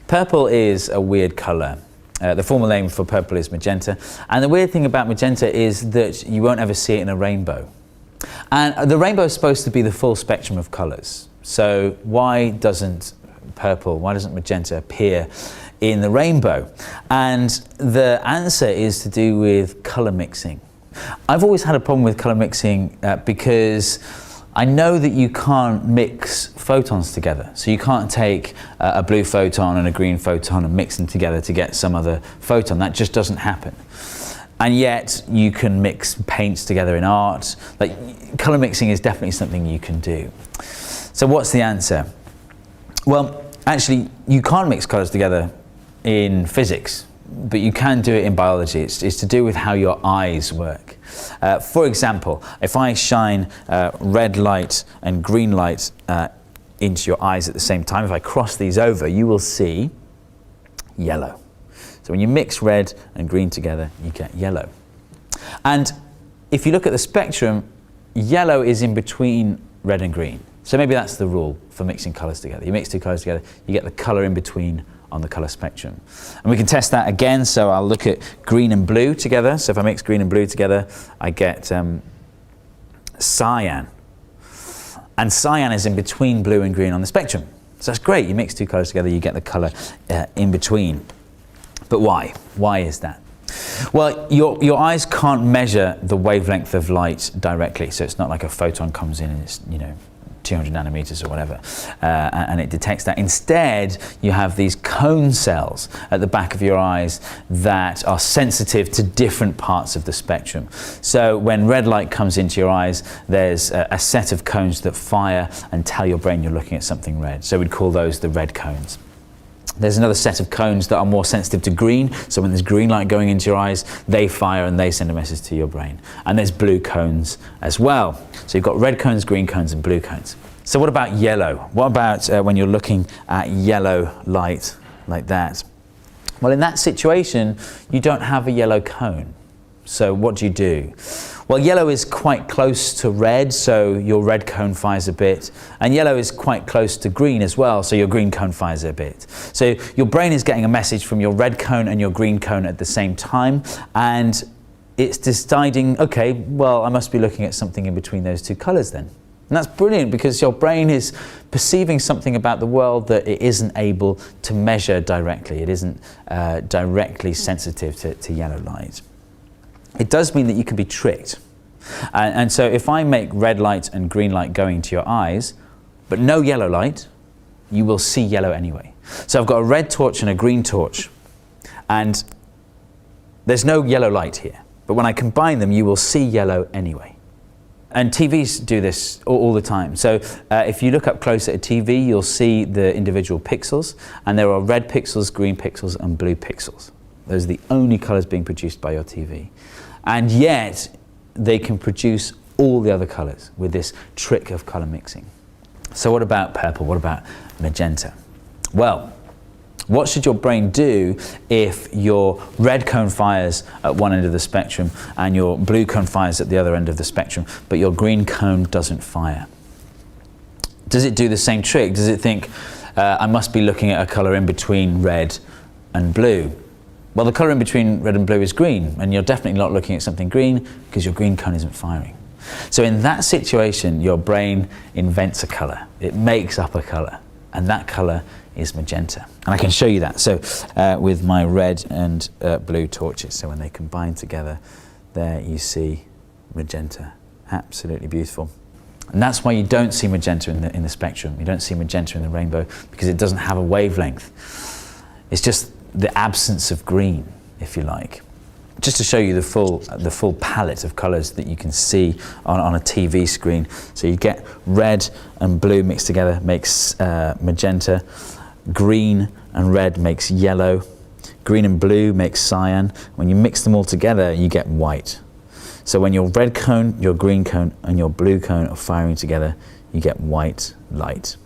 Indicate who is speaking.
Speaker 1: Purple is a weird colour. The formal name for purple is magenta. And the weird thing about magenta is that you won't ever see it in a rainbow. And the rainbow is supposed to be the full spectrum of colours. So why doesn't magenta appear in the rainbow? And the answer is to do with colour mixing. I've always had a problem with colour mixing because I know that you can't mix photons together. So you can't take a blue photon and a green photon and mix them together to get some other photon. That just doesn't happen. And yet you can mix paints together in art. Like, colour mixing is definitely something you can do. So what's the answer? Well, actually, you can't mix colours together in physics, but you can do it in biology. It's to do with how your eyes work. For example, if I shine red light and green light into your eyes at the same time, if I cross these over, you will see yellow. So when you mix red and green together, you get yellow. And if you look at the spectrum, yellow is in between red and green. So maybe that's the rule for mixing colours together. You mix two colours together, you get the colour in between on the colour spectrum. And we can test that again. So I'll look at green and blue together. So if I mix green and blue together, I get cyan. And cyan is in between blue and green on the spectrum. So that's great. You mix two colours together, you get the colour in between. But why? Why is that? Well, your eyes can't measure the wavelength of light directly. So it's not like a photon comes in and it's, 200 nanometers or whatever, and it detects that. Instead, you have these cone cells at the back of your eyes that are sensitive to different parts of the spectrum. So when red light comes into your eyes, there's a set of cones that fire and tell your brain you're looking at something red. So we'd call those the red cones. There's another set of cones that are more sensitive to green. So when there's green light going into your eyes, they fire and they send a message to your brain. And there's blue cones as well. So you've got red cones, green cones, and blue cones. So what about yellow? What about when you're looking at yellow light like that? Well, in that situation, you don't have a yellow cone. So what do? Well, yellow is quite close to red, so your red cone fires a bit. And yellow is quite close to green as well, so your green cone fires a bit. So your brain is getting a message from your red cone and your green cone at the same time, and it's deciding, okay, well, I must be looking at something in between those two colours then. And that's brilliant because your brain is perceiving something about the world that it isn't able to measure directly. It isn't directly sensitive to yellow light. It does mean that you can be tricked. And so if I make red light and green light go into your eyes, but no yellow light, you will see yellow anyway. So I've got a red torch and a green torch, and there's no yellow light here. But when I combine them, you will see yellow anyway. And TVs do this all the time. So if you look up close at a TV, you'll see the individual pixels, and there are red pixels, green pixels, and blue pixels. Those are the only colours being produced by your TV. And yet, they can produce all the other colours with this trick of colour mixing. So what about purple? What about magenta? Well, what should your brain do if your red cone fires at one end of the spectrum and your blue cone fires at the other end of the spectrum, but your green cone doesn't fire? Does it do the same trick? Does it think, I must be looking at a colour in between red and blue? Well, the colour in between red and blue is green, and you're definitely not looking at something green because your green cone isn't firing. So in that situation, your brain invents a colour. It makes up a colour, and that colour is magenta. And I can show you that. So with my red and blue torches, so when they combine together, there you see magenta. Absolutely beautiful. And that's why you don't see magenta in the spectrum. You don't see magenta in the rainbow because it doesn't have a wavelength. It's just the absence of green, if you like. Just to show you the full palette of colours that you can see on a TV screen. So you get red and blue mixed together makes magenta, green and red makes yellow, green and blue makes cyan. When you mix them all together, you get white. So when your red cone, your green cone and your blue cone are firing together, you get white light.